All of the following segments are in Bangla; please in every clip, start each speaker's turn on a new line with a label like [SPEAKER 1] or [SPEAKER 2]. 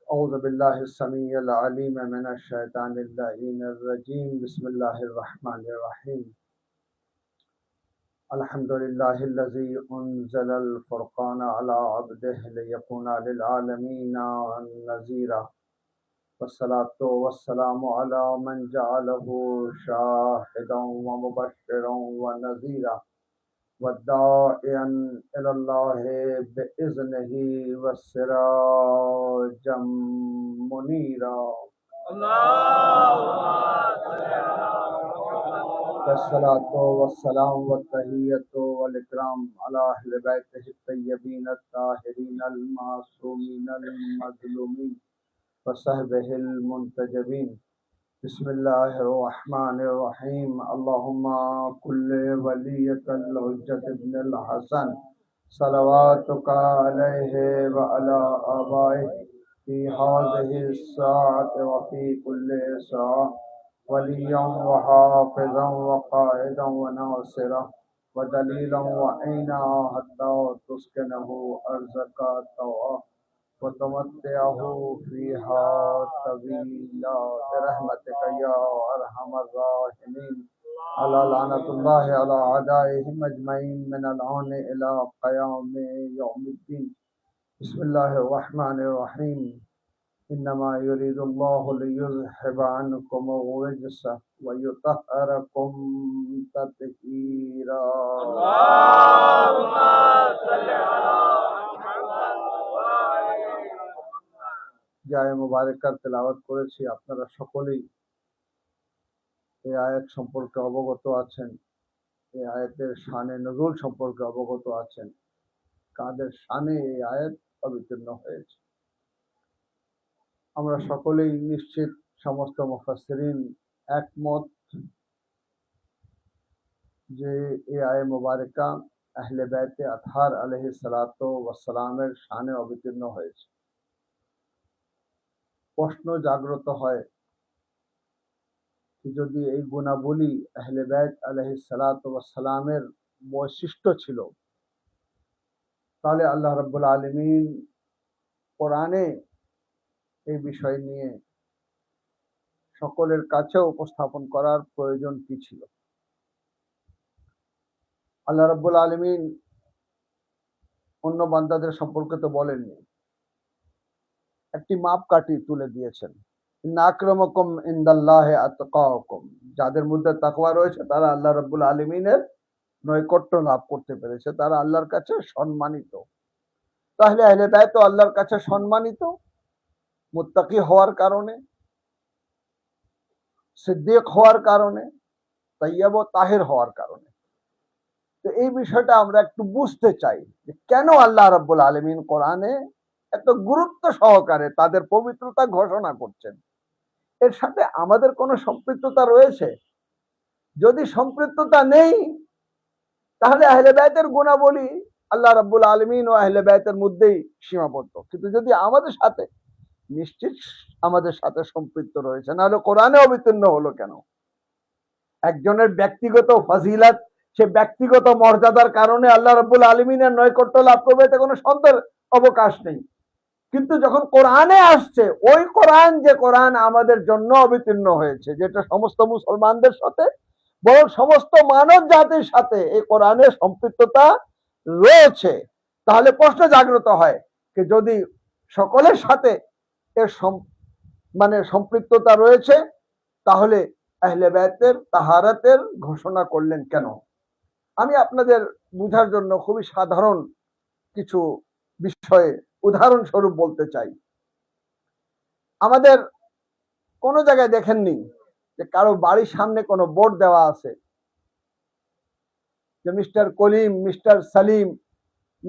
[SPEAKER 1] أعوذ بالله السميع العليم من الشيطان اللعين الرجيم بسم الله الرحمن الرحيم الحمد لله الذي أنزل الفرقان على عبده ليكون للعالمين نذيرا والصلاة والسلام على من جعله شاهدا ومبشرا ونذيرا والداعيا إلى الله بإذنه والسراجا منيرا والصلاة والسلام والتحية والإكرام على أهل بيته الطيبين الطاهرين المعصومين المظلومين وصحبه المنتجبين بسم الله الرحمن الرحيم اللهم كل وليك الحجة ابن الحسن صلواتك عليه وعلى آبائه في هذه الساعة وفي كل ساعة وليا وحافظا وقائدا وناصرا ودليلا وعينا حتى تسكنه أرزك طوعا وتمتعه فيها طويلا برحمتك يا أرحم الراحمين على لعنة الله على أعدائهم أجمعين من الآن إلى قيام يوم الدين بسم الله الرحمن الرحيم إنما يريد الله ليذهب عنكم الرجس ويطهركم تطهيرا اللهم صل على যে আয়াত মুবারকার তেলাওয়াত করেছি আপনারা সকলেই এই আয়াত সম্পর্কে অবগত আছেন। এই আয়াতের শানে নজুল সম্পর্কে অবগত আছেন, কাদের শানে এই আয়াত অবতীর্ণ হয়েছে। আমরা সকলেই নিশ্চিত সমস্ত মুফাসসিরিন একমত যে এই আয়াত মুবারকা আহলে বাইতে আতহার আলাইহিস সালাতু ওয়াস সালামের শানে অবতীর্ণ হয়েছে। প্রশ্ন জাগ্রত হয় যদি এই গুণাবলী আহলে বাইত আলাইহিস সালাতু ওয়াস সালামের বৈশিষ্ট্য ছিল, তাহলে আল্লাহ রাব্বুল আলামিন কোরআনে এই বিষয় নিয়ে সকলের কাছে উপস্থাপন করার প্রয়োজন কি ছিল? আল্লাহ রাব্বুল আলামিন অন্য বান্দাদের সম্পর্কে তো বলেননি, একটি মাপকাঠি তুলে দিয়েছেন। ইন্না আকরামাকুম ইনদাল্লাহি আতকাকুম, যাদের মধ্যে তাকওয়া রয়েছে তারা আল্লাহ রাব্বুল আলামিনের নৈকট্য লাভ করতে পেরেছে, তারা আল্লাহর কাছে সম্মানিত। তাহলে আহলে বাইত তো আল্লাহর কাছে সম্মানিত মুত্তাকি হওয়ার কারণে, সিদ্দিক হওয়ার কারণে, তাইয়্যিব ও তাহির হওয়ার কারণে। তো এই বিষয়টা আমরা একটু বুঝতে চাই যে কেন আল্লাহ রাব্বুল আলামিন কোরআনে এত গুরুত্ব সহকারে তাদের পবিত্রতা ঘোষণা করছেন। এর সাথে আমাদের কোনো সম্পৃক্ততা রয়েছে? যদি সম্পৃক্ততা নেই তাহলে আহলে বাইতের গুণাবলী আল্লাহ রাব্বুল আলামিন ও আহলে বাইতের মধ্যেই সীমাবদ্ধ। কিন্তু যদি আমাদের সাথে নিশ্চিত আমাদের সাথে সম্পৃক্ত রয়েছে, নাহলে কোরআনে অবতীর্ণ হলো কেন? একজনের ব্যক্তিগত ফজিলত, সে ব্যক্তিগত মর্যাদার কারণে আল্লাহ রাব্বুল আলামিনের নৈকট্য লাভ করবে, এতে কোনো সন্দেহের অবকাশ নেই। কিন্তু যখন কোরআনে আসছে, ওই কোরআন যে কোরআন আমাদের জন্য অবতীর্ণ হয়েছে, যেটা সমস্ত মুসলমানদের সাথে বরং সমস্ত মানব জাতির সাথে এই কোরআনের সম্পৃক্ততা রয়েছে, তাহলে প্রশ্ন জাগ্রত হয় যে যদি সকলের সাথে এর সম্পৃক্ততা রয়েছে, তাহলে আহলে বাইতের তাহারাতের ঘোষণা করলেন কেন? আমি আপনাদের বুঝার জন্য খুবই সাধারণ কিছু বিষয়ে উদাহরণস্বরূপ বলতে চাই। আমাদের কোনো জায়গায় দেখেননি যে কারো বাড়ির সামনে কোনো বোর্ড দেওয়া আছে যে mister Kalim, mister Salim,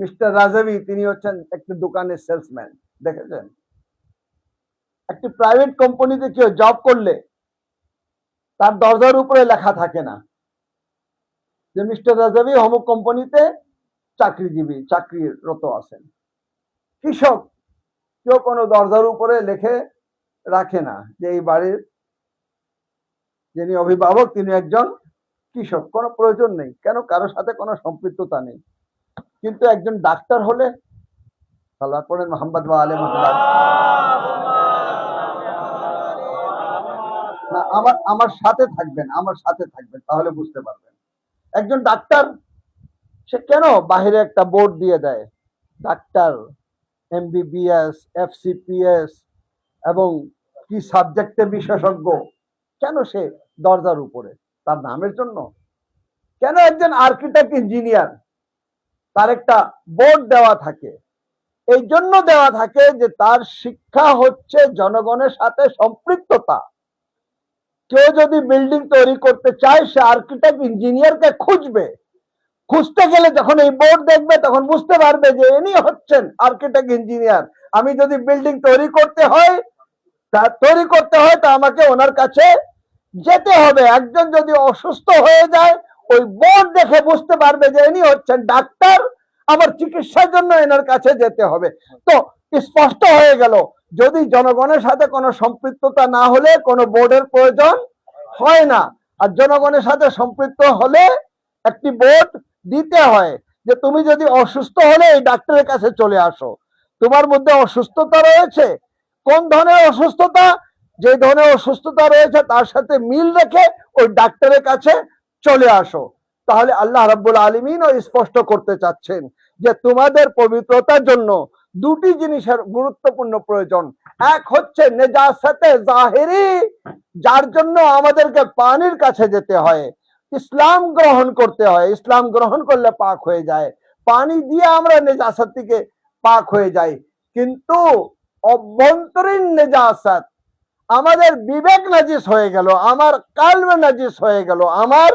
[SPEAKER 1] mister Rajabi তিনি হচ্ছেন একটি দোকানের সেলসম্যান? দেখেছেন? একটি প্রাইভেট কোম্পানিতে কেউ জব করলে তার দরজার উপরে লেখা থাকে না যে মিস্টার রাজাবি অমুক কোম্পানিতে চাকরিরত আছেন। কৃষক কেউ কোনো দরজার উপরে লিখে রাখে না যে এই বাড়ির যিনি অভিভাবক তিনি একজন কৃষক। কোনো প্রয়োজন নেই, কেন? কারোর সাথে কোনো সম্পৃক্ততা নেই। কিন্তু একজন ডাক্তার হলে, সাল্লাল্লাহু আলাইহি মুহাম্মদ ওয়া আলিহি ওয়া সাল্লাম, আমার আমার সাথে থাকবেন, আমার সাথে থাকবেন, তাহলে বুঝতে পারবেন। একজন ডাক্তার, সে কেন বাহিরে একটা বোর্ড দিয়ে দেয়, ডাক্তার MBBS, FCPS এবং কি সাবজেক্টে বিশেষজ্ঞ, কেন সে দরজার উপরে? তার নামের জন্য? কেন একজন আর্কিটেক্ট ইঞ্জিনিয়ার, তার একটা বোর্ড দেওয়া থাকে? এই জন্য দেওয়া থাকে যে তার শিক্ষা হচ্ছে জনগণের সাথে সম্পৃক্ততা। কেউ যদি বিল্ডিং তৈরি করতে চায়, সে আর্কিটেক্ট ইঞ্জিনিয়ারকে খুঁজবে, খুঁজতে গেলে যখন এই বোর্ড দেখবে তখন বুঝতে পারবে যে ইনি হচ্ছেন আর্কিটেক্ট ইঞ্জিনিয়ার। আমি যদি বিল্ডিং তৈরি করতে হয় তা আমাকে ওনার কাছে যেতে হবে। একজন যদি অসুস্থ হয়ে যায়, ওই বোর্ড দেখে বুঝতে পারবে যে ইনি হচ্ছেন ডাক্তার, আমার চিকিৎসার জন্য এনার কাছে যেতে হবে। তো স্পষ্ট হয়ে গেল, যদি জনগণের সাথে কোনো সম্পৃক্ততা না হলে কোনো বোর্ডের প্রয়োজন হয় না। আর জনগণের সাথে সম্পৃক্ত হলে একটি বোর্ড দিতে হয় যে তুমি যদি অসুস্থ হলে এই ডাক্তারের কাছে চলে আসো। তোমার মধ্যে অসুস্থতা রয়েছে, কোন ধরনের অসুস্থতা? যে ধরনের অসুস্থতা রয়েছে তার সাথে মিল রেখে ওই ডাক্তারের কাছে চলে আসো। তাহলে আল্লাহ রাব্বুল আলামিন স্পষ্ট করতে চাচ্ছেন যে তোমাদের পবিত্রতার জন্য দুটি জিনিসের গুরুত্বপূর্ণ প্রয়োজন। এক হচ্ছে নেজাসাতে জাহিরি, যার জন্য আমাদেরকে পানির কাছে যেতে হয়, ইসলাম গ্রহণ করতে হয়। ইসলাম গ্রহণ করলে পাক হয়ে যায়, পানি দিয়ে আমরা নেজাসাত থেকে পাক হয়ে যাই। কিন্তু অভ্যন্তরীণ নেজাসাত, আমাদের বিবেক নাজিস হয়ে গেল, আমার কালব নাজিস হয়ে গেল, আমার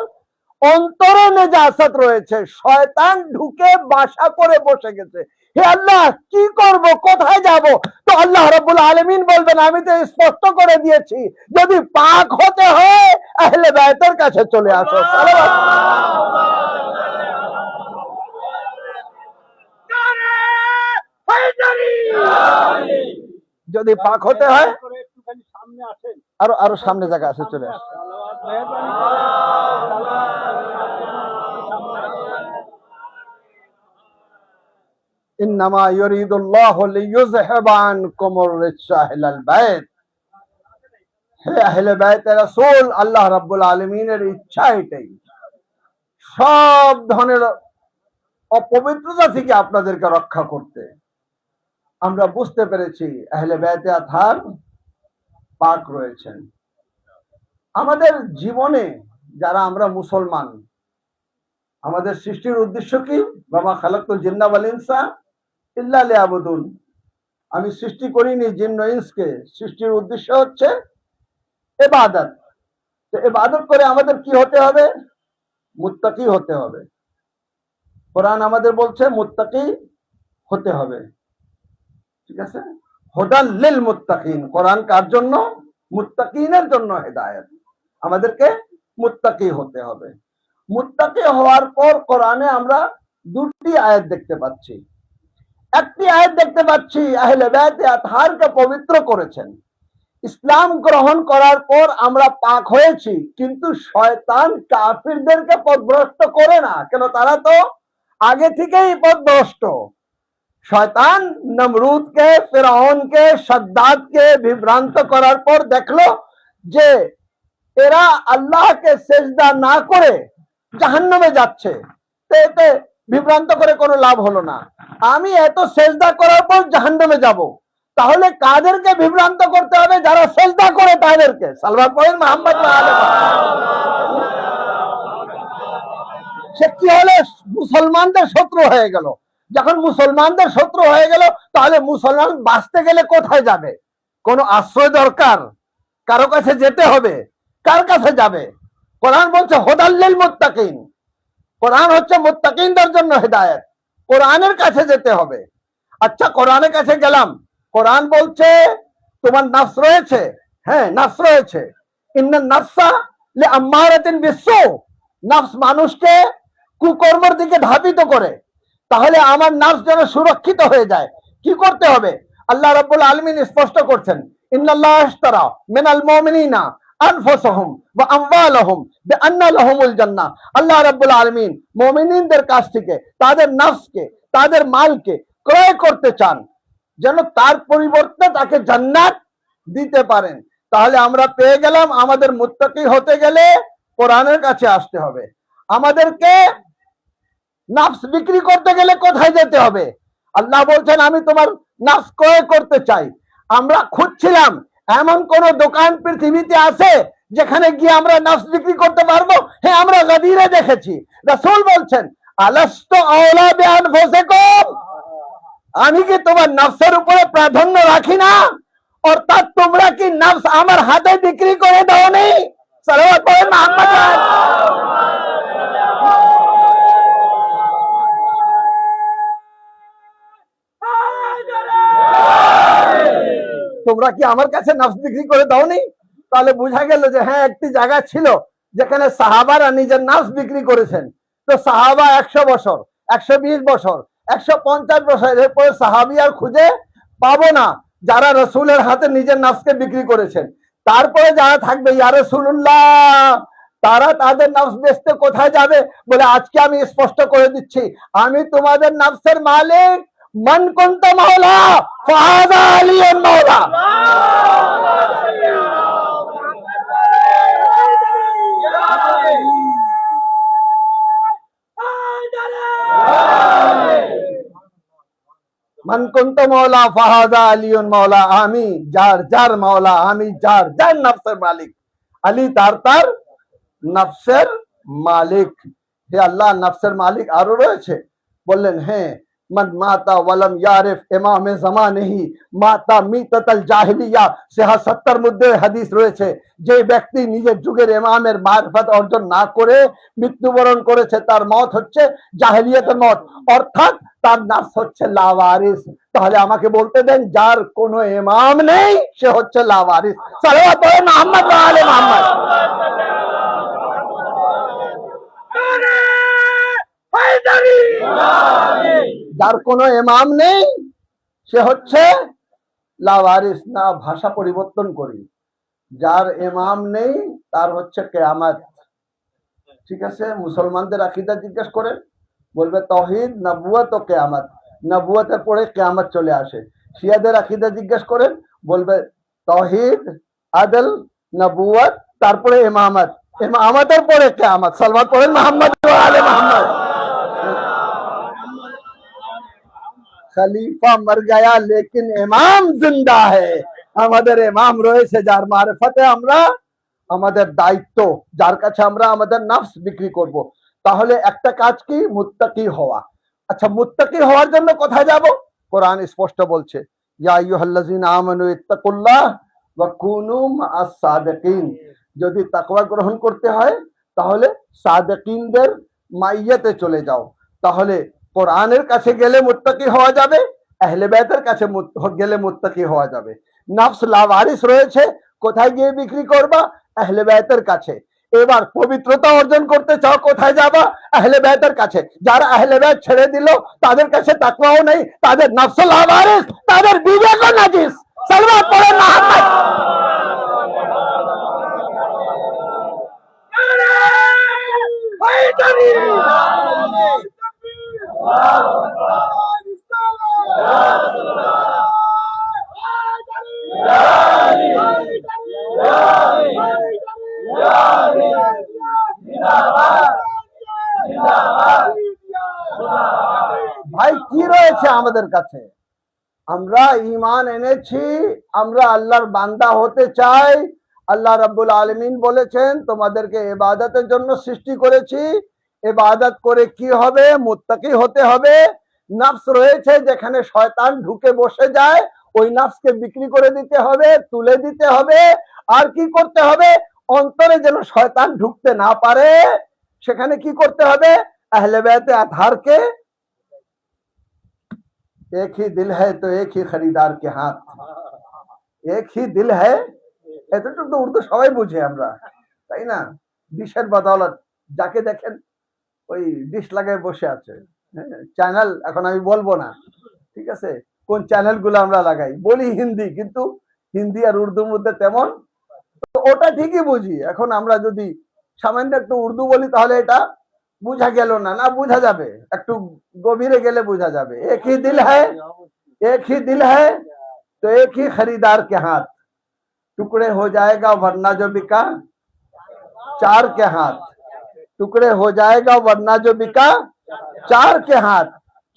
[SPEAKER 1] অন্তরে নেজাসাত রয়েছে, শয়তান ঢুকে বাসা করে বসে গেছে। হে আল্লাহ, কি করব, কোথায় যাব? তো আল্লাহ রাব্বুল আলামিন বলবেন আমি তো স্পষ্ট করে দিয়েছি, যদি পাক হতে হয় আহলে বাইতের কাছে চলে আসো। যদি পাক হতে হয় আরো আরো সামনে জায়গা আছে, চলে আসো। ইন্নামা ইউরিদুল্লাহু লিইয়ুযহিবা আনকুমুর রিজসা আহলাল বাইত। হে আহলে বাইত রাসূল, আল্লাহ রাব্বুল আলামিনের ইচ্ছা এটাই, সব ধরনের অপবিত্রতা থেকে আপনাদেরকে রক্ষা করতে। আমরা বুঝতে পেরেছি আহলে বাইতে আতহার পাক রয়েছেন। আমাদের জীবনে যারা আমরা মুসলমান, আমাদের সৃষ্টির উদ্দেশ্য কি? ওয়ামা খালাকতুল জিন্না ওয়াল ইনসা ইল্লা লিয়াবুদুন। আমি সৃষ্টি করিনি জিন ও ইনসকে, সৃষ্টির উদ্দেশ্য হচ্ছে ইবাদত। তো ইবাদত করে আমাদের কি হতে হবে? মুত্তাকি হতে হবে। কোরআন আমাদের বলছে মুত্তাকি হতে হবে, ঠিক আছে? হুদাল লিল মুত্তাকিন, কোরআন কার জন্য? মুত্তাকিনের জন্য হেদায়েত। আমাদেরকে মুত্তাকি হতে হবে। মুত্তাকি হওয়ার পর কোরআনে আমরা দুটি আয়াত দেখতে পাচ্ছি। একটি আয়াত দেখতে পাচ্ছি আহলে বাইতে আতহারকে পবিত্র করেছেন। ইসলাম গ্রহণ করার পর আমরা পাক হয়েছি, কিন্তু শয়তান কাফিরদেরকে পথভ্রষ্ট করে না। কেন? তারা তো আগে থেকেই পথভ্রষ্ট। শয়তান নমরুদকে, ফিরআউনকে, শাদ্দাদকে বিভ্রান্ত করার পর দেখলো যে এরা আল্লাহকে সেজদা না করে জাহান্নামে যাচ্ছে, তো এতে বিভ্রান্ত করে কোনো লাভ হলো না। আমি এত সেজদা করার পর জাহান্নামে যাব, তাহলে কাদেরকে বিভ্রান্ত করতে হবে? যারা সেজদা করে তাদেরকে। সালওয়াত পড়েন মুহাম্মদ। সে কি হলে? মুসলমানদের শত্রু হয়ে গেল। যখন মুসলমানদের শত্রু হয়ে গেল, তাহলে মুসলমান বাঁচতে গেলে কোথায় যাবে? কোনো আশ্রয় দরকার, কারো কাছে যেতে হবে। কার কাছে যাবে? কোরআন বলছে হুদাল লিল মুত্তাকিন, কোরআন হচ্ছে মুত্তাকিনদের জন্য হেদায়েত। কোরআনের কাছে যেতে হবে। আচ্ছা, কোরআনের কাছে গেলাম, কোরআন বলছে তোমার নাফস রয়েছে। হ্যাঁ, নাফস রয়েছে। ইন্নান নাফসা লিআম্মারাতিন বিসসু, নাফস মানুষকে কুকর্মের দিকে ধাবিত করে। তাহলে আমার নাফস যেন সুরক্ষিত হয়ে যায়, কি করতে হবে? আল্লাহ রাব্বুল আলামিন স্পষ্ট করছেন, ইন্নাল্লাহ আশতারা মিনাল মুমিনিনা আনফুসাহুম ওয়া আমওয়ালাহুম বিআন্না লাহুমুল জান্নাহ। আল্লাহ রাব্বুল আলামিন মুমিনদের কাছ থেকে তাদের নাফসকে, তাদের মালকে ক্রয় করতে চান, যেন তার পরিবর্তে তাকে জান্নাত দিতে পারেন। তাহলে আমরা পেয়ে গেলাম আমাদের মুত্তাকি হতে গেলে কোরআনের কাছে আসতে হবে। আমাদেরকে নাফস বিক্রি করতে গেলে কোথায় যেতে হবে? আল্লাহ বলছেন আমি তোমার নাফস ক্রয় করতে চাই। আমরা খুঁজছিলাম এমন কোন দোকান পৃথিবীতে আছে যেখানে গিয়ে আমরা নাফস বিক্রি করতে পারবো? হ্যাঁ, আমরা গাদিরে দেখেছি। রাসূল বলছেন আলাস্তু আওলা বিআনফুসিকুম, আমি কি তোমার নফসের উপরে প্রাধান্য রাখি না? অর্থাৎ তোমরা কি নফস আমার হাতে বিক্রি করে দাওনি? সালাওয়াত পড়েন মুহাম্মদ। তোমরা কি আমার কাছে নফস বিক্রি করে দাওনি? তাহলে বোঝা গেল যে হ্যাঁ, একটি জায়গা ছিল যেখানে সাহাবারা নিজের নফস বিক্রি করেছেন। তো সাহাবা 100 বছর, 120 বছর, 150 বছর, এরপরে সাহাবী আর খুঁজে পাবো না যারা রসুলের হাতে নিজের নফসকে বিক্রি করেছেন। তারপরে যারা থাকবে ইয়া রাসূলুল্লাহ, তারা তাদের নফস বেচতে কোথায় যাবে? বলে আজকে আমি স্পষ্ট করে দিচ্ছি, আমি তোমাদের নফসের মালিক। মান কুনতা মাওলা ফাহাদা আলিয়ুন মাওলা। মান কুনতা মাওলা ফাহাদা আলিয়ুন মাওলা, আমি যার যার মাওলা, আমি যার যার নফসের মালিক। আলী তার নফসের মালিক। হে আল্লাহ, নফসের মালিক আরো রয়েছে? বললেন হ্যাঁ, মান মাতা ওয়ালাম ইয়ারিফ ইমামে জামানেহি মাতা মিতাতাল জাহিলিয়া। ৭৬ মধ্যে হাদিস রয়েছে, যে ব্যক্তি নিজের যুগের ইমামের মারফত অর্জন না করে মৃত্যুবরণ করেছে তার মত হচ্ছে জাহিলিয়াতের মত, অর্থাৎ তার নফস হচ্ছে লাওয়ারিস। তাহলে আমাকে বলতে দেন, যার কোনো ইমাম নেই সে হচ্ছে লাওয়ারিস। সালাওয়াত পড়েন মুহাম্মদ ওয়া আলে মুহাম্মদ। যার কোনো ইমাম নেই সে হচ্ছে লাওয়ারিস। না, ভাষা পরিবর্তন করি, যার ইমাম নেই তার হচ্ছে কিয়ামত। ঠিক আছে, মুসলমানদের আকীদা জিজ্ঞেস করেন, বলবে তাওহীদ, নবুয়ত ও কিয়ামত। নবুয়তের পরে কিয়ামত চলে আসে। শিয়াদের আকীদা জিজ্ঞেস করেন, বলবে তাওহীদ, আদল, নবুয়ত, তারপরে ইমামত, ইমামতের পরে কিয়ামত। সালাওয়াত পড়েন মুহাম্মদ ওয়া আলে মুহাম্মদ। খলিফা মর গয়া লেকিন ইমাম জিন্দা হ্যায়। আমাদের ইমাম রয়েছে যার মারফতে আমরা আমাদের দায়িত্ব, যার কাছে আমরা আমাদের নফস বিক্রি করব। তাহলে একটা কাজ কি? মুত্তাকি হওয়া। আচ্ছা, মুত্তাকি হওয়ার জন্য কোথায় যাব? কোরআন স্পষ্ট বলছে, ইয়া আইয়ুহাল্লাযিনা আমানু ইত্তাকুল্লাহ ওয়া কুনু মাআস সাদিকিন। যদি তাকওয়া গ্রহণ করতে হয় তাহলে সাদিকিনদের মাইয়াতে চলে যাও। তাহলে কোরআনের কাছে গেলে মুত্তাকি হওয়া যাবে, আহলে বাইতের কাছে গেলে মুত্তাকি হওয়া যাবে। নফস লাওয়ারিস রয়েছে, কোথায় গিয়ে বিক্রি করবা? আহলে বাইতের কাছে। এবার পবিত্রতা অর্জন করতে চাও, কোথায় যাবা? আহলে বাইতের কাছে। যারা আহলে বাইত ছেড়ে দিল তাদের কাছে তাকওয়াও নেই, তাদের নফস লাওয়ারিস, তাদের বিবেকও নাজিস। সালাওয়াত পড়েন মুহাম্মদ। ভাই, কি রয়েছে আমাদের কাছে? আমরা ঈমান এনেছি, আমরা আল্লাহর বান্দা হতে চাই। আল্লাহ রাব্বুল আলামিন বলেছেন তোমাদেরকে ইবাদতের জন্য সৃষ্টি করেছি। ইবাদত করে কি হবে? মুত্তাকি হতে হবে। নফস রয়েছে যেখানে শয়তান ঢুকে বসে যায়, ওই নফসকে বিক্রি করে দিতে হবে, তুলে দিতে হবে। আর কি করতে হবে? অন্তরে যেন শয়তান ঢুকতে না পারে সেখানে কি করতে হবে? আহলে বাইতে আতহারকে, एक ही दिल है तो एक ही खरीदार के हाथ, एक ही दिल है। এতটুকু তো উর্দু সবাই বুঝে আমরা, তাই না? ডিশের বদৌলত যাকে দেখেন ওই ডিশ লাগায় বসে আছে। চ্যানেল এখন আমি বলবো না, ঠিক আছে? কোন চ্যানেল গুলো আমরা লাগাই, বলি হিন্দি, কিন্তু হিন্দি আর উর্দুর মধ্যে তেমন, তো ওটা ঠিকই বুঝি। এখন আমরা যদি সামান্য একটু উর্দু বলি তাহলে এটা বুঝা গেল না, না বুঝা যাবে, একটু গভীরে গেলে বুঝা যাবে। এক হি দিল হ্যায়, এক হি দিল হ্যায় তো এক হি খরিদার কে হাত। टुकड़े हो जाएगा वरना जो बिका चार के हाथ, टुकड़े हो जाएगा वरना जो बिका चार के हाथ,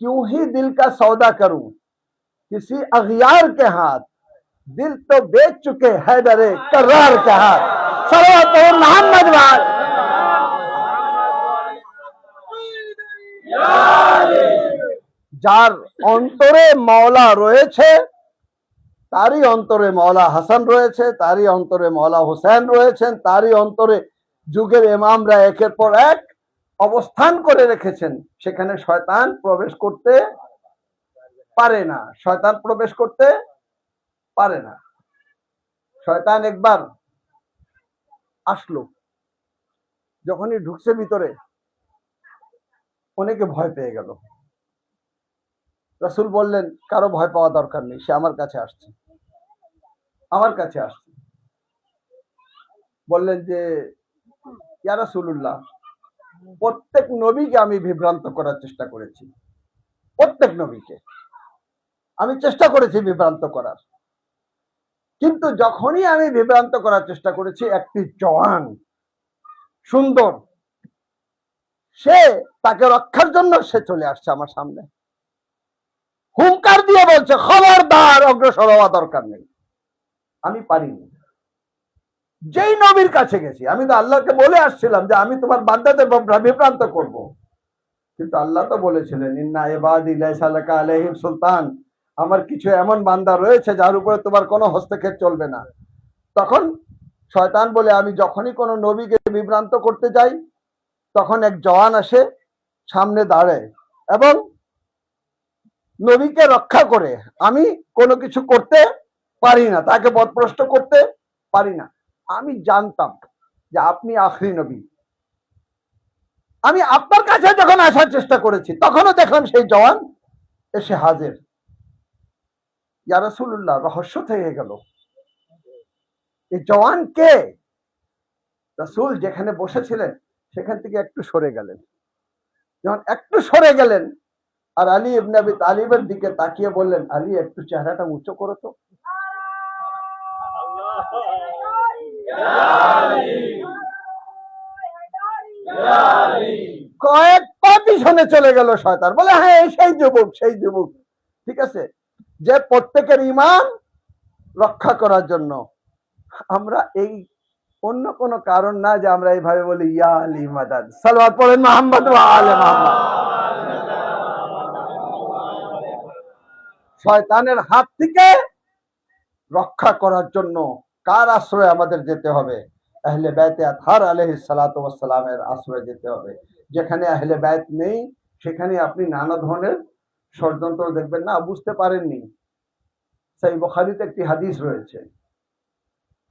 [SPEAKER 1] क्यों ही दिल का सौदा करूं किसी अगियार के हाथ, दिल तो बेच चुके हैदरे कर्रार के हाथ। सल्लल्लाहु मोहम्मद वाले যার অন্তরে মাওলা রয়েছে তারই অন্তরে মাওলা হাসান রয়েছে, তারই অন্তরে মাওলা হোসেন রয়েছেন, তারই অন্তরে যুগের ইমামরা একের পর এক অবস্থান করে রেখেছেন। সেখানে শয়তান প্রবেশ করতে পারে না, শয়তান প্রবেশ করতে পারে না। শয়তান একবার আসলো, যখনই ঢুকছে ভিতরে অনেকে ভয় পেয়ে গেল। রাসূল বললেন কারো ভয় পাওয়া দরকার নেই, সে আমার কাছে আসছে, আমার কাছে আসছে। বললেন যে ইয়া রাসূলুল্লাহ, প্রত্যেক নবীকে আমি বিভ্রান্ত করার চেষ্টা করেছি, প্রত্যেক নবীকে আমি চেষ্টা করেছি বিভ্রান্ত করার, কিন্তু যখনই আমি বিভ্রান্ত করার চেষ্টা করেছি একটি জওয়ান সুন্দর, সে তাকে রক্ষার জন্য সে চলে আসছে আমার সামনে, হুঙ্কার দিয়ে বলছে খবরদার অগ্রসর হওয়া দরকার নেই। আমি পারিনি। যেই নবীর কাছে গেছি, আমি তো আল্লাহকে বলে আসছিলাম যে আমি তোমার বান্দাদের বিভ্রান্ত করব, কিন্তু আল্লাহ তো বলেছিলেন ইন্না ইবাদি লাইসা লাকা আলাইহিম সুলতান, আমার কিছু এমন বান্দা রয়েছে যার উপরে তোমার কোনো হস্তক্ষেপ চলবে না। তখন শয়তান বলে আমি যখনই কোনো নবীকে বিভ্রান্ত করতে যাই তখন এক জওয়ান আসে সামনে দাঁড়ায় এবং নবীকে রক্ষা করে। আমি কোনো কিছু করতে পারি না, তাকে পথভ্রষ্ট করতে পারি না। আমি জানতাম যে আপনি আখরি নবী, আমি আপনার কাছে যখন আসার চেষ্টা করেছি তখনও দেখলাম সেই জওয়ান এসে হাজির। ইয়া রাসূলুল্লাহ, রহস্য থেকে গেল এই জওয়ান কে? রাসূল যেখানে বসেছিলেন সেখান থেকে একটু সরে গেলেন, যখন একটু সরে গেলেন আর আলী ইবনে আবি তালিবের দিকে তাকিয়ে বললেন আলী একটু চেহারাটা উঁচু করো তো। কয়েক পা পিছনে চলে গেল শয়তান, বলে হ্যাঁ সেই যুবক, সেই যুবক, ঠিক আছে, যে প্রত্যেকের ঈমান রক্ষা করার জন্য। আমরা এই অন্য কোন কারণ না যে আমরা এইভাবে বলি ইয়া আলী মাদাদ, সালাওয়াত পড়েন মুহাম্মদ ওয়া আলে মুহাম্মদ। শয়তানের হাত থেকে রক্ষা করার জন্য কার আশ্রয়ে আমাদের যেতে হবে? আহলে বাইতে আতহার আলাইহিস সালাতু ওয়াস সালামের আশ্রয়ে যেতে হবে। যেখানে আহলে বাইত নেই সেখানে আপনি নানা ধরনের ষড়যন্ত্র দেখবেন না, বুঝতে পারেননি। সহিহ বুখারীতে একটি হাদিস রয়েছে,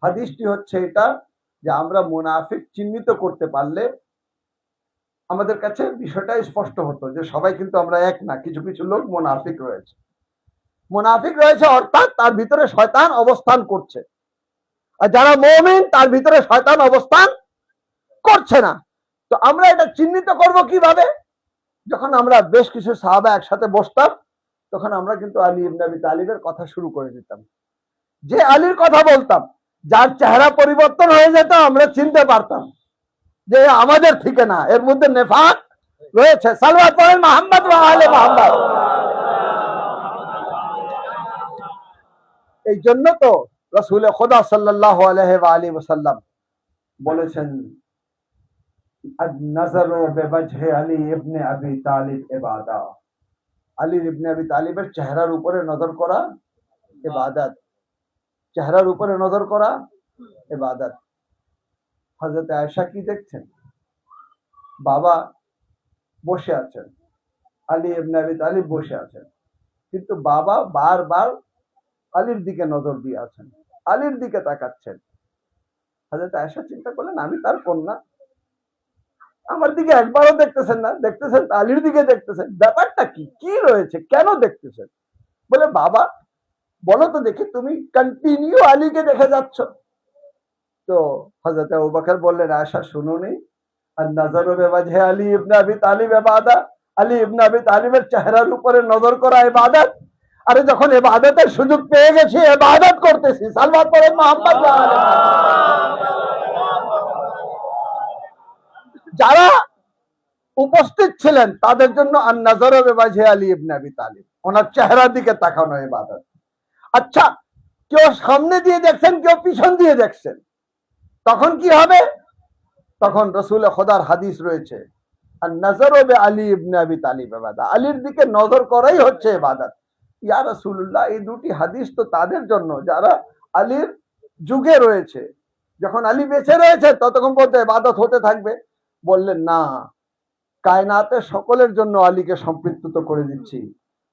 [SPEAKER 1] হাদিসটি হচ্ছে এটা যে আমরা মুনাফিক চিহ্নিত করতে পারলে আমাদের কাছে বিষয়টা স্পষ্ট হতো যে সবাই কিন্তু আমরা এক না, কিছু কিছু লোক মুনাফিক রয়েছে। মুনাফিক রয়েছে অর্থাৎ তার ভিতরে শয়তান অবস্থান করছে, আর যারা মুমিন তার ভিতরে শয়তান অবস্থান করছে না। তো আমরা এটা চিহ্নিত করব কিভাবে? যখন আমরা বেশ কিছু সাহাবা একসাথে বসতাম তখন আমরা কিন্তু আলী ইবনে আবি তালিবের কথা শুরু করে দিতাম। যে আলীর কথা বলতাম, যার চেহারা পরিবর্তন হয়ে যেত, আমরা চিনতে পারতাম যে আমাদের থেকে না, এর মধ্যে নেফাক রয়েছে। সালাওয়াত পড়েন মুহাম্মদ ওয়া আলে মুহাম্মদ। এই জন্য তো রাসূল খুদা সাল্লাল্লাহু আলাইহি ওয়া আলিহি ওয়াসাল্লাম বলেছেন আন-নাযারু বিওয়াজহি আলী ইবনে আবি তালিব ইবাদা, আলী ইবনে আবি তালিবের চেহারার উপরে নজর করা ইবাদত, চেহারার উপরে নজর করা ইবাদত। হযরত আয়েশা কি দেখছেন? বাবা বসে আছেন, আলী ইবনে আবি তালিব বসে আছেন, কিন্তু বাবা বারবার আলীর দিকে নজর দিয়ে আছেন, আলীর দিকে তাকাচ্ছেন। হযরত আয়েশা চিন্তা করলেন আমি তার কন্যা, আমার দিকে একবারও দেখতেছেন না, দেখতেছেন আলীর দিকে দেখতেছেন, ব্যাপারটা কি, কি রয়েছে, কেন দেখতেছেন? বলে বাবা বলো তো দেখি, তুমি কন্টিনিউ আলীকে দেখে যাচ্ছ। তো হযরত আবু বকর বললেন আয়েশা শুনুনি, আন-নাযারু বিওয়াজহি আলী ইবনে আবি তালিব ইবাদা, আলী ইবনে আবি তালিবের চেহারার উপরে নজর করা ইবাদত। আরে যখন ইবাদতের সুযোগ পেয়ে গেছি, ইবাদত করতেছি। সালওয়াত পড়েন মুহাম্মদ। যারা উপস্থিত ছিলেন তাদের জন্য আন-নাযর বিওয়াজহি আলী ইবনে আবি তালিব, ওনার চেহারার দিকে তাকানো ইবাদত। আচ্ছা, কেউ সামনে দিয়ে দেখছেন, কেউ পিছন দিয়ে দেখছেন, তখন কি হবে? তখন রাসূল খোদার হাদিস রয়েছে, আন-নাযর বিআলী ইবনে আবি তালিব ইবাদত, আলীর দিকে নজর করাই হচ্ছে ইবাদত। ইয়া রাসূলুল্লাহ, এই দুটি হাদিস তো তাদের জন্য যারা আলীর যুগে রয়েছে, যখন আলী বেঁচে রয়েছে ততক্ষণ পর্যন্ত ইবাদত হতে থাকবে। বললেন না, কায়নাতের সকলের জন্য আলীকে সম্পৃক্ত করে দিচ্ছি।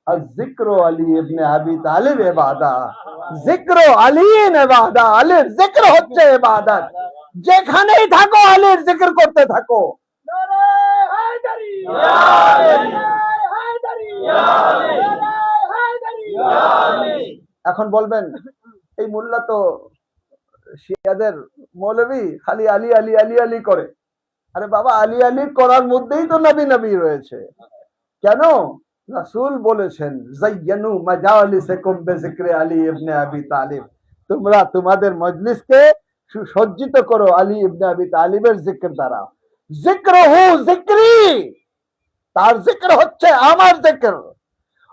[SPEAKER 1] আর জিক্র আলী ইবনে আবি তালিব ইবাদত, জিক্র আলী ইবাদত, আলীর জিক্র হচ্ছে ইবাদত। যেখানেই থাকো আলীর জিক্র করতে থাকো। নারে হায়দারি, ইয়া আলী, নারে হায়দারি, ইয়া আলী, নারে হায়দারি, ইয়া আলী। এখন বলবেন এই মোল্লা তো শিয়াদের মৌলভী, খালি আলী আলী আলী আলী করে। আরে বাবা, আলী আলী করার মধ্যেই তো নবী নবী রয়েছে। কেন? রাসূল বলেছেন, যায়্যানু মাজালিসাকুম বিযিকরি আলী ইবনে আবি তালিব, তোমরা তোমাদের মজলিসকে সুসজ্জিত করো আলী ইবনে আবি তালিবের জিকির দ্বারা। জিকরহু জিকরি, তার জিকির হচ্ছে আমার জিকির।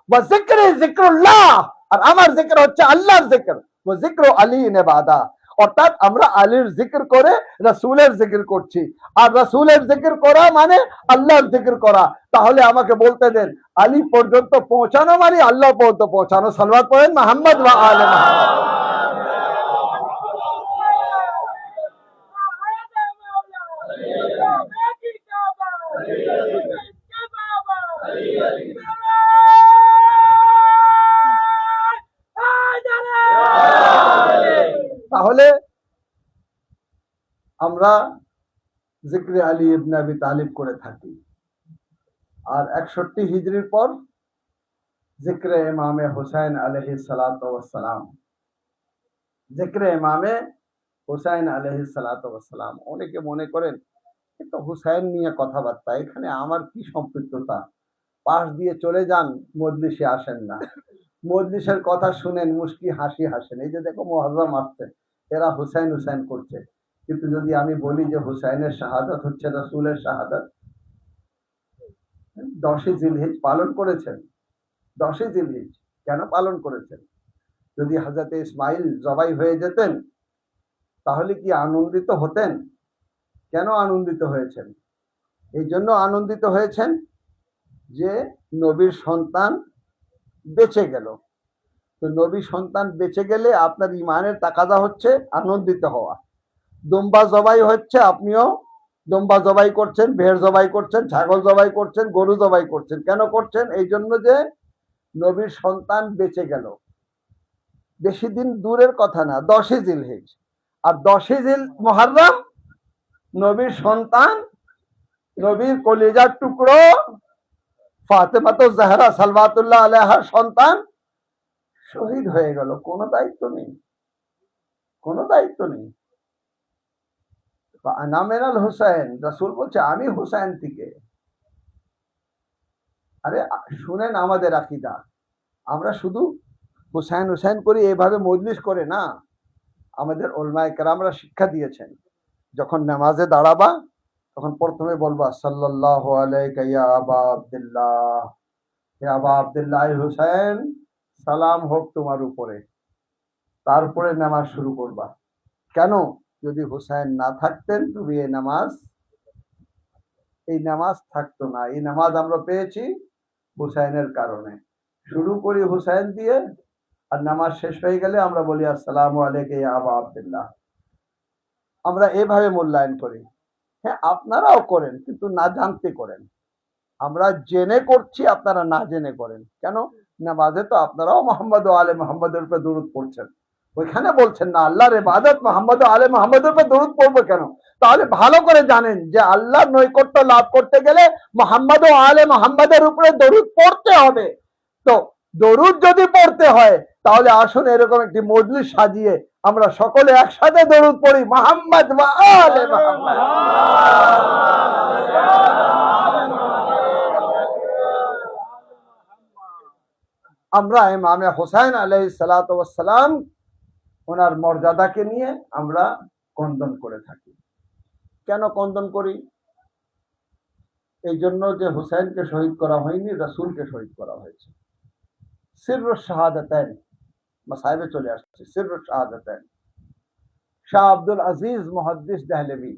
[SPEAKER 1] ওয়া জিকরি জিকরুল্লাহ, আর আমার জিকির হচ্ছে আল্লাহর জিকির। ওয়া জিকরু আলী ইবাদত, অর্থাৎ আমরা আলীর জিকির করে রাসূলের জিকির করছি। আর রাসূলের জিকির করা মানে আল্লাহর জিকির করা। তাহলে আমাকে বলতে দেন, আলী পর্যন্ত পৌঁছানো মানে আল্লাহ পর্যন্ত পৌঁছানো। সালাওয়াত পড়েন মুহাম্মদ ওয়া আলে মুহাম্মদ। তাহলে আমরা জিক্রে আলী ইবনে আবি তালিব করে থাকি। আর 61 হিজরির পর জিক্রে ইমামে হুসাইন আলাইহিস সালাতু ওয়াস সালাম, জিক্রে ইমামে হুসাইন আলাইহিস সালাতু ওয়াস সালাম। অনেকে মনে করেন কিন্তু হুসাইন নিয়ে কথাবার্তা, এখানে আমার কি সম্পৃক্ততা? পাশ দিয়ে চলে যান, মজলিসে আসেন না। মজলিসের কথা শুনেন, মুস্কি হাসি হাসেন। এই যে দেখো মুহররম আসছে, এরা হুসাইন হুসাইন করছে। কিন্তু যদি আমি বলি যে হুসাইনের শাহাদাত হচ্ছে রাসূলের শাহাদাত, 10 জিলহিজ পালন করেছেন। 10 জিলহিজ কেন পালন করেছেন? যদি হযরত ইসমাইল জবাই হয়ে যেতেন তাহলে কি আনন্দিত হতেন? কেন আনন্দিত হয়েছেন? এই জন্য আনন্দিত হয়েছেন যে নবীর সন্তান বেঁচে গেল। তো নবী সন্তান বেঁচে গেলে আপনার ইমানের তাকাদা হচ্ছে আনন্দিত হওয়া। দুম্বা জবাই হচ্ছে, আপনিও দুম্বা জবাই করছেন, ভেড় জবাই করছেন, ছাগল জবাই করছেন, গরু জবাই করছেন। কেন করছেন? এই জন্য যে নবীর সন্তান বেঁচে গেল। বেশি দিন দূরের কথা না, 10 জিলহিজ। আর 10 জিল মুহররম নবীর সন্তান, নবীর কলিজার টুকরো ফাতেমা তো জাহরা সালাওয়াতুল্লাহ আলাইহার সন্তান শহীদ হয়ে গেল। কোনো দায়িত্ব নেই, কোনো দায়িত্ব নেই। আনা মিনাল হুসাইন, রাসূল বলছে আমি হুসাইন থেকে। আরে শুনেন আমাদের আকীদা, আমরা শুধু হুসাইন হুসাইন করি এইভাবে মজলিস করে না। আমাদের উলামায়ে কেরামরা শিক্ষা দিয়েছেন, যখন নামাজে দাঁড়াবা তখন প্রথমে বলবা সাল্লাল্লাহু আলাইকা ইয়া আবা আব্দুল্লাহ, হে আবা আব্দুল্লাহ হুসাইন, সালাম হোক তোমার উপরে। তারপরে নামাজ শুরু করবা। কেন? যদি হুসাইন না থাকতেন তুমি এই নামাজ থাকতো না। এই নামাজ আমরা পেয়েছি হুসাইনের কারণে। শুরু করি হুসাইন দিয়ে, আর নামাজ শেষ হয়ে গেলে আমরা বলি আসসালামু আলাইকা ইয়া আবা আব্দুল্লাহ। আমরা এভাবে মূল্যায়ন করি। হ্যাঁ, আপনারাও করেন, কিন্তু না জানতে করেন। আমরা জেনে করছি, আপনারা না জেনে করেন। কেন? নামাজে তো আপনারাও মুহাম্মদ ও আলে মুহাম্মদের উপর দরুদ পড়ছেন, ওইখানে বলছেন না আল্লাহর ইবাদত মুহাম্মদ ও আলে মুহাম্মদের উপর দরুদ পড়বো কেন? তাহলে ভালো করে জানেন যে আল্লাহর নৈকট্য লাভ করতে গেলে মুহাম্মদ ও আলে মুহাম্মদের উপরে দরুদ পড়তে হবে। তো দরুদ যদি পড়তে হয় তাহলে আসুন এরকম একটি মজলিস সাজিয়ে আমরা সকলে একসাথে দরুদ পড়ি, মুহাম্মদ ওয়া আলে মুহাম্মদ। আমরা ইমামে হুসাইন আলাইহিস সালাতু ওয়াস সালাম ওনার মর্যাদাকে নিয়ে আমরা কন্দন করে থাকি। কেন কন্দন করি? এই জন্য যে হুসাইনকে শহীদ করা হয়নি, রাসূলকে শহীদ করা হয়েছে। সিররুশ শাহাদাতাইন মাসাইবে চলে আসছে। সিররুশ শাহাদাতাইন শাহ আব্দুল আজিজ মুহাদ্দিস দেহলভী,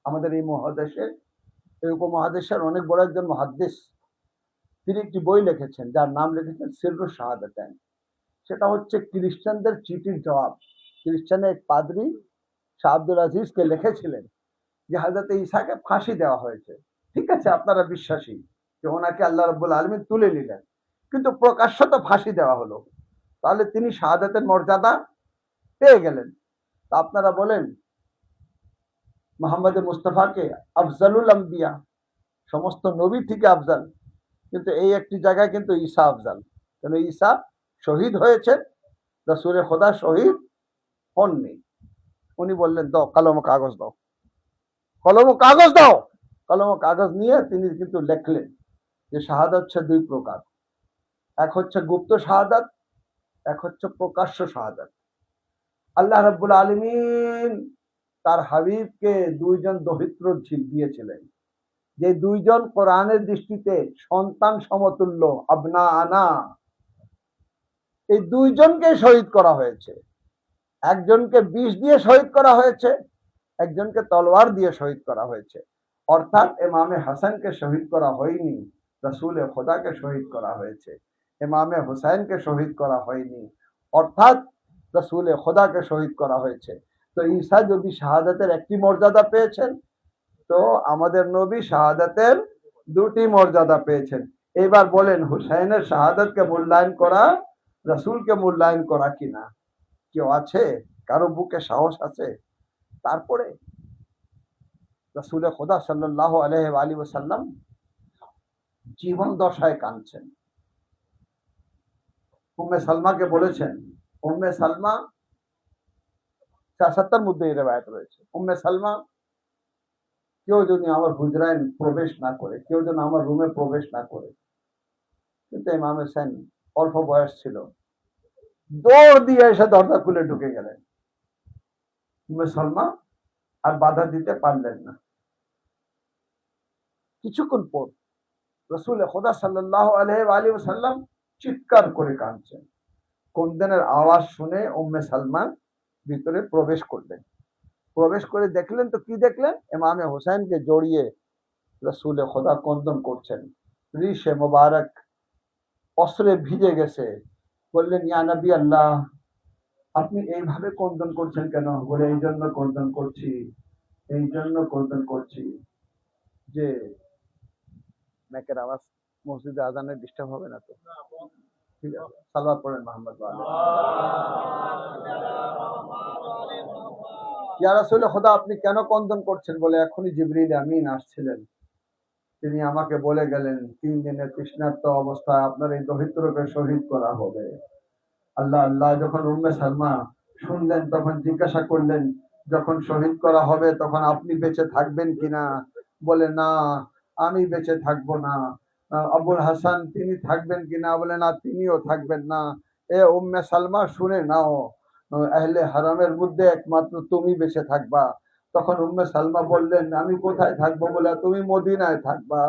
[SPEAKER 1] আমাদের এই মহাদেশে, এই উপমহাদেশের অনেক বড় একজন মুহাদ্দিস, তিনি একটি বই লিখেছেন যার নাম লিখেছেন সিররুশ শাহাদাতাইন। সেটা হচ্ছে খ্রিস্টানদের চিঠির জবাব। খ্রিস্টানের এক পাদ্রী শাহ আব্দুল আজিজকে লিখেছিলেন যে হযরত ঈসাকে ফাঁসি দেওয়া হয়েছে। ঠিক আছে, আপনারা বিশ্বাসী যে ওনাকে আল্লাহ রাব্বুল আলামিন তুলে নিলেন, কিন্তু প্রকাশ্যত ফাঁসি দেওয়া হলো, তাহলে তিনি শাহাদাতের মর্যাদা পেয়ে গেলেন। তা আপনারা বলেন মুহাম্মদ মুস্তাফাকে আফজালুল আম্বিয়া, সমস্ত নবী থেকে আফজাল, কিন্তু এই একটি জায়গায় কিন্তু ঈসা আফজাল। কেন? ঈসা শহীদ হয়েছে, রাসূলে খোদা শহীদ হননি। উনি বললেন দাও কলম ও কাগজ দাও, কলম ও কাগজ দাও। কলম ও কাগজ নিয়ে তিনি কিন্তু লিখলেন যে শাহাদাত হচ্ছে দুই প্রকার, এক হচ্ছে গুপ্ত শাহাদাত, এক হচ্ছে প্রকাশ্য শাহাদাত। আল্লাহ রাব্বুল আলামিন তার হাবিবকে দুইজন দরিদ্র দিয়েছিলেন, যে দুইজন কোরআনের দৃষ্টিতে সন্তান সমতুল্য, আবনা আনা। এই দুইজনকে শহীদ করা হয়েছে। একজনকে বিষ দিয়ে শহীদ করা হয়েছে, একজনকে তলোয়ার দিয়ে শহীদ করা হয়েছে। অর্থাৎ ইমামে হাসানকে শহীদ করা হয়নি, রাসূলে খোদাকে শহীদ করা হয়েছে। ইমামে হুসাইনকে শহীদ করা হয়নি, অর্থাৎ রাসূলে খোদাকে শহীদ করা হয়েছে। তো ঈসা যদি শাহাদাতের একটি মর্যাদা পেয়েছেন, তো আমাদের নবী শাহাদাতের দুটি মর্যাদা পেয়েছেন। এবার বলেন হুসাইনের শাহাদাতকে মূল্যায়ন করা, রাসূলকে মূল্যায়ন করা কিনা? কেউ আছে? কারো বুকে সাহস আছে? তারপরে রাসূলে খোদা সাল্লাল্লাহু আলাইহি ওয়াসাল্লাম জীবন দশায় কাঁদছেন। উম্মে সালমাকে বলেছেন, উম্মে সালমা ৭৭ মধ্যে এই রিওয়ায়াত রয়েছে, উম্মে সালমা কেউ যদি আমার হুজরায় প্রবেশ না করে, কেউ যেন আমার রুমে প্রবেশ না করে। কিন্তু ইমাম হোসেন অল্প বয়স ছিল, দৌড় দিয়ে এসে দরজা খুলে ঢুকে গেলেন। উম্মে সালমা আর বাধা দিতে পারলেন না। কিছুক্ষণ পর রাসূলে খোদা সাল্লাল্লাহু আলাইহি ওয়াসাল্লাম চিৎকার করে কাঁদছেন। কন্দনের আওয়াজ শুনে উম্মে সালমা ভিতরে প্রবেশ করলেন। প্রবেশ করে দেখলেন তো কি দেখলেন? ইমামে হোসেনকে জড়িয়ে রাসূলে খোদা কন্দন করছেন। রিশে মোবারক অস্ত্রে ভিজে গেছে। বললেন ইয়া নবী আল্লাহ, আপনি এইভাবে কন্দন করছেন কেন? বলে এই জন্য কন্দন করছি, এই জন্য কন্দন করছি যে নাকের আওয়াজ মসজিদে আজানের ডিস্টার্ব হবে না তো? ঠিক আছে, সালাত পড়েন মুহাম্মদ ওয়া আলিহি। ইয়া রাসূল খোদা, আপনি কেন কন্দন করছেন? বলে এখনই জিবরিল আমিন আসছিলেন, তিনি আমাকে বলে গেলেন 3 দিনের তৃষ্ণার্ত অবস্থায় আপনার এই দরিদ্রকে শহীদ করা হবে। আল্লাহ আল্লাহ। যখন উম্মে সালমা শুনলেন তখন জিজ্ঞাসা করলেন, যখন শহীদ করা হবে তখন আপনি বেঁচে থাকবেন কিনা? বলে না, আমি বেঁচে থাকবো না। আবুল হাসান তিনি থাকবেন কিনা? বলে না, তিনিও থাকবেন না। এ উম্মে সালমা শুনে নাও, আহলে হারামের মধ্যে একমাত্র তুমি বেঁচে থাকবা। তখন উম্মে সালমা বললেন, আমি কোথায় থাকবো? বলে তুমি মদিনায় থাকবা।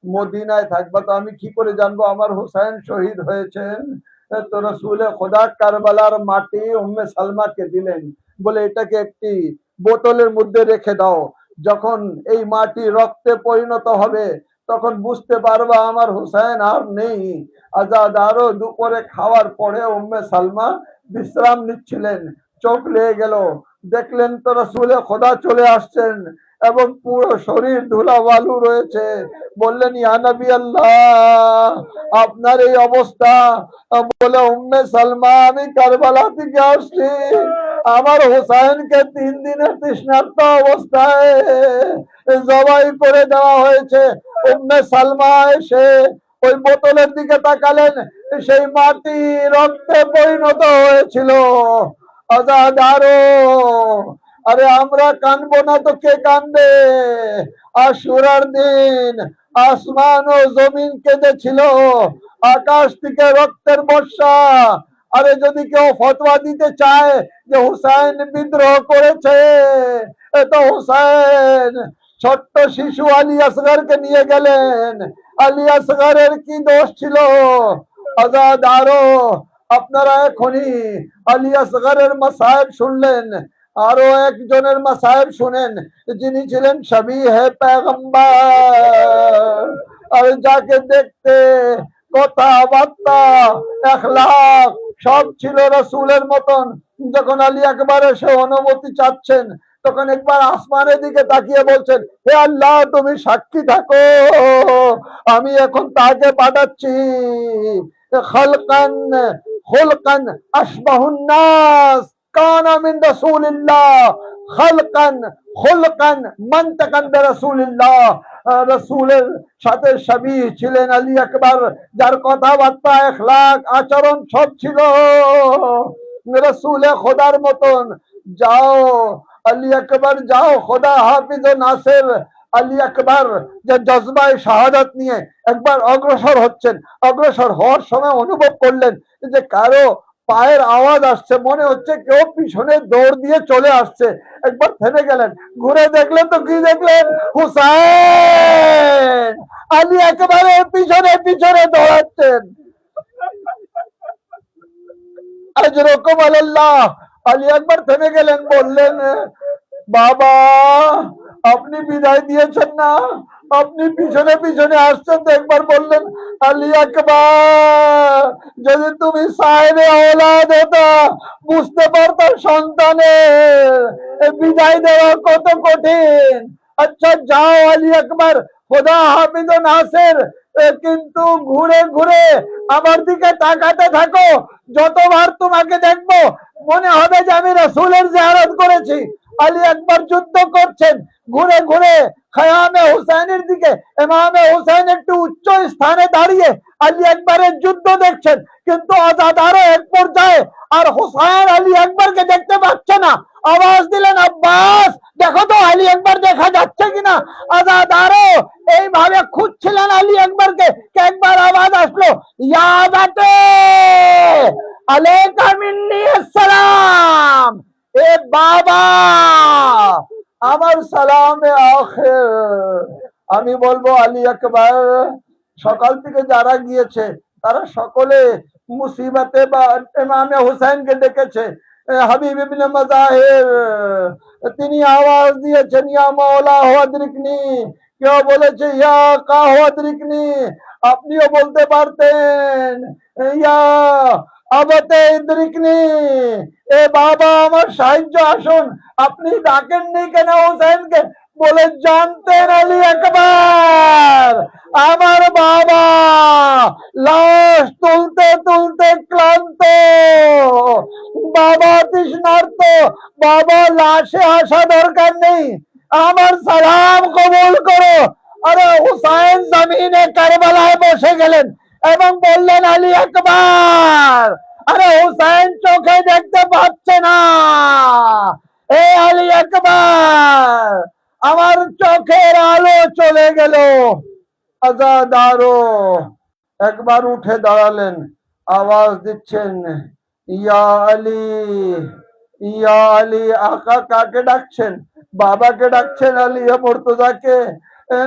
[SPEAKER 1] মদিনায় থাকবা তো আমি কি করে জানবো আমার হুসাইন শহীদ হয়েছেন? তো রাসূলে খোদা কারবালার মাটি উম্মে সালমাকে দিলেন, বলে এটাকে একটি বোতলের মধ্যে রেখে দাও, যখন এই মাটি রক্তে পরিণত হবে তখন বুঝতে পারবা আমার হুসাইন আর নেই। আজাদ আরো দুপুরে খাওয়ার পরে উম্মে সালমা বিশ্রাম নিচ্ছিলেন, চোখ লেগে গেল, দেখলেন তো রাসূলে খোদা চলে আসছেন এবং পুরো শরীর ধুলা বালু রয়েছে। বললেন ইয়া নবী আল্লাহ, আপনার এই অবস্থা? বলে উম্মে সালমা, আমি কারবালা থেকে আসছি, আমার হুসাইনকে 3 দিনের তৃষ্ণার্ত অবস্থায় জবাই করে দেওয়া হয়েছে। উম্মে সালমা এসে ওই বোতলের দিকে তাকালেন, সেই মাটি রক্তে পরিণত হয়েছিল। আজাদ আরো আরে আমরা কানবো না তো কে কানবে? আশুরার দিন আসমান ও জমিন কেঁদেছিল, আকাশ থেকে রক্তের বর্ষা। আরে যদি কেউ ফতোয়া দিতে চায় যে হুসাইন বিদ্রোহ করেছে, তো হুসাইন ছোট্ট শিশু আলী আসগরকে নিয়ে গেলেন। আলী আসগরের কি দোষ ছিল? আজাদ আরো আপনারা এখনই আলী আসগরের মাসায়েব শুনলেন, আরো একজনের মাসায়েব শুনেন, যিনি ছিলেন শবীহে পয়গম্বর। আর যাকে দেখতে কথাবার্তা এখলাক সব ছিল রসুলের মতন। যখন আলী আকবর এসে অনুমতি চাচ্ছেন, তখন একবার আসমানের দিকে তাকিয়ে বলছেন, হে আল্লাহ তুমি সাক্ষী থাকো, আমি এখন তাকে পাঠাচ্ছি। খালকান খুলকান আশবাহুন নাস কানা মিন রাসূলিল্লাহ, খালকান খুলকান মানতাকান বিরাসূলিল্লাহ। রসুলের সাথে শবীহ ছিলেন আলী আকবর, যার কথাবার্তা এখলাক আচরণ সব ছিল রসুলে খোদার মতন। যাও আলী আকবর যাও, খোদা হাফিজ ও নাসির। আলী আকবর যে জজবায় শাহাদাত নিয়ে একবার অগ্রসর হচ্ছেন, অগ্রসর হওয়ার সময় অনুভব করলেন যে কারো পায়ের আওয়াজ আসছে, মনে হচ্ছে কেউ পিছনে দৌড় দিয়ে চলে আসছে। একবার থেমে গেলেন, ঘুরে দেখলেন তো কি দেখলেন? হুসাইন আলী আকবরের পিছনে পিছনে দৌড়াচ্ছেন। আজরকুম আলাল্লাহ। আলী আকবর থেমে গেলেন, বললেন, বাবা আপনি বিদায় দিয়েছেন না, আপনি পিছনে পিছনে আসছেন তো। একবার বললেন, আলী আকবর যদি তুমি সাহেবে আওলাদ হতা, বুঝতে পারতাম সন্তানের বিদায় দেওয়া কত কঠিন। আচ্ছা যাও আলী আকবর, খোদা হাফিজ ও নাসির, কিন্তু ঘুরে ঘুরে আমার দিকে তাকাতে থাকো। যতবার তোমাকে দেখবো মনে হবে যে আমি রাসূলের জিয়ারত করেছি। আলী আকবর যুদ্ধ করছেন, ঘুরে ঘুরে খায়ামে হুসাইনের দিকে। ইমামে হুসাইন একটু উচ্চ স্থানে দাঁড়িয়ে আলী আকবরের যুদ্ধ দেখছেন, কিন্তু আজাদারও এক পর্যায়ে আর হুসাইন আলী আকবরকে দেখতে পাচ্ছে না। আওয়াজ দিলেন, আব্বাস দেখো তো আলী আকবর দেখা যাচ্ছে কিনা। আজাদারও এইভাবে খুঁজছিলেন আলী আকবরকে, একবার আওয়াজ আসলো, ইয়া বাতে আলাইকা মিন্নি আসসালাম। এ বাবা আমার সালামে আখির। আমি বলবো আলী আকবর সকাল থেকে যারা গিয়েছে তারা সকলে মুসিবতে বা ইমামে হুসাইনকে ডেকেছে। হাবিব ইবনে মাজাহির তিনি আওয়াজ দিয়েছেন, ইয়া মাওলা আদরিকনি। কেউ বলেছে ইয়া কাহ আদরিকনি। আপনিও বলতে পারতেন ইয়া আবাতে ইদরিকনি, এ বাবা আমার সাহায্য আসুন। আপনি ডাকেননি কেন হুসাইনকে? বলে জানতেন আলী আকবর আমার বাবা লাশ তুলতে তুলতে ক্লান্ত, বাবা তৃষ্ণার্ত, বাবা লাশে আসা দরকার নেই, আমার সালাম কবুল করো। আরে হুসাইন জমিনে কারবালায় বসে গেলেন এবং বললেন, আলী আকবর। আরে হুসাইন চোখে দেখতে পাচ্ছে না, এ আলী আকবর আমার চোখের আলো চলে গেল। আজাদারো একবার উঠে দাঁড়ালেন, আওয়াজ দিচ্ছেন, ইয়া আলী, ইয়া আলী। আকা কাকে ডাকছেন? বাবাকে ডাকছেন আলী মুর্তজাকে,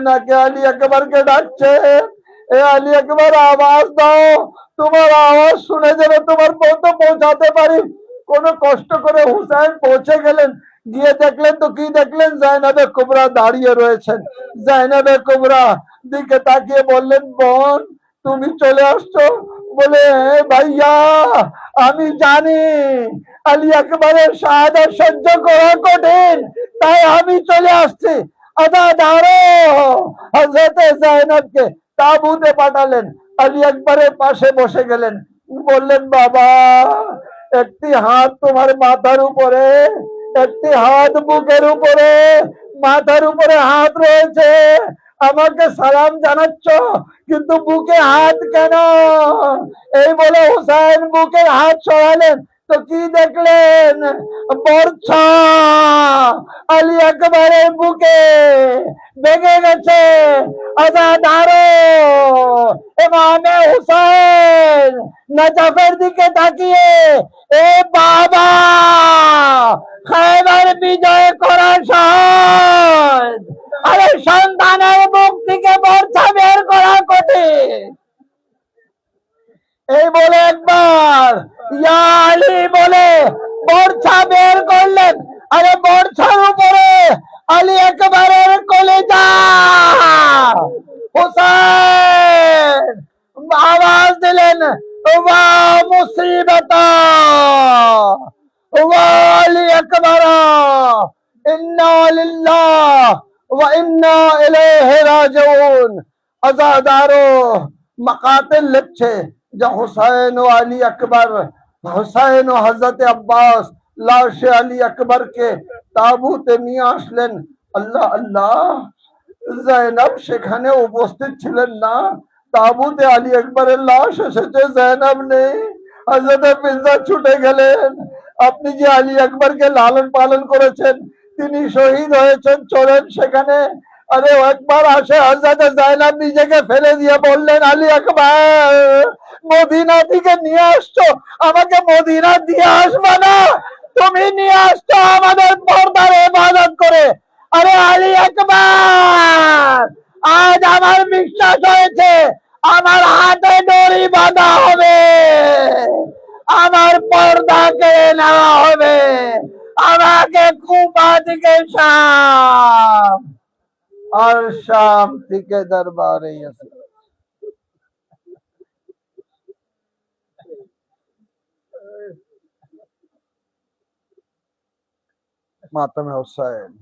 [SPEAKER 1] নাকি আলী আকবরকে ডাকছেন? এ আলী আকবর আওয়াজ দাও, তোমার আওয়াজ শুনে যেন তোমার পর্যন্ত পৌঁছাতে পারি। কোন কষ্ট করে হুসাইন পৌঁছে গেলেন, গিয়ে দেখলেন তো কি দেখলেন? জাইনাবে কুবরা দাঁড়িয়ে রয়েছেন। জাইনাবে কুবরা দিকে তাকিয়ে বললেন, বোন তুমি চলে আসছো? বলে, ভাইয়া আমি জানি আলী আকবরের শাহাদাত সহ্য করা কঠিন, তাই আমি চলে আসছি। আজাদারো হযরতে জাইনবকে তাবুতে পাঠালেন, আলী আকবরের পাশে বসে গেলেন, বললেন, বাবা একটি হাত তোমার মাথার উপরে, একটি হাত বুকের উপরে, মাথার উপরে হাত রয়েছে, আমাকে সালাম জানাচ্ছ কিন্তু বুকে হাত কেন? এই বলে হুসাইন বুকের হাত সরালেন, তো কি দেখলেন? বর্ষা আলী আকবরের বুকে বেগে গেছে। আজাদারো ইমামে হুসাইন নজফের দিকে তাকিয়ে, এ বাবা, খায়বার বিজয় করার সাহস! আরে সন্তানের বুক থেকে বর্ষা বের করা কঠিন। এই বলে একবার ইয়া আলী বলে বর্ষা বের করলেন। আরে বর্ষার উপরে আলী একবারের কলেজা হুসাইন আওয়াজ দিলেন, ওয়া মুসিবতা ওয়া আলী আকবার, ইন্না লিল্লাহ ওয়া ইন্না ইলাইহি রাজিউন। আজাদারো মাকাতিল লিখছে যে হুসাইন ও আলী আকবর, হুসাইন ও হযরত আব্বাস লাশে আলী আকবরকে তাবুতে নিয়ে আসলেন। আল্লাহ আল্লাহ, জায়নাব সেখানে উপস্থিত ছিলেন না। তাবুতে আলী আকবরের লাশ এসেছে, জায়নাব নেই। হযরত মির্জা ছুটে গেলেন। আপনি যে আলী আকবরকে লালন পালন করেছেন, তিনি শহীদ হয়েছেন, চলেন সেখানে। আরে একবার আসে হযরত জায়নাব নিজেকে ফেলে দিয়ে বললেন, আলী আকবর, মদিনা থেকে নিয়ে আসছো, আমাকে মদিনা দিয়ে আসবা না, তুমি নিয়ে আসছো আমাদের পর্দার ইবাদত করে। আরে আলী আকবর, আজ আমার বিশ্বাস হয়েছে আমার হাতে দড়ি বাঁধা হবে, আমার পর্দা কেড়ে নেওয়া হবে, আমাকে কুফা থেকে শাম আর শাম থেকে দরবারে ইয়াসির। মাতমে হুসাইন।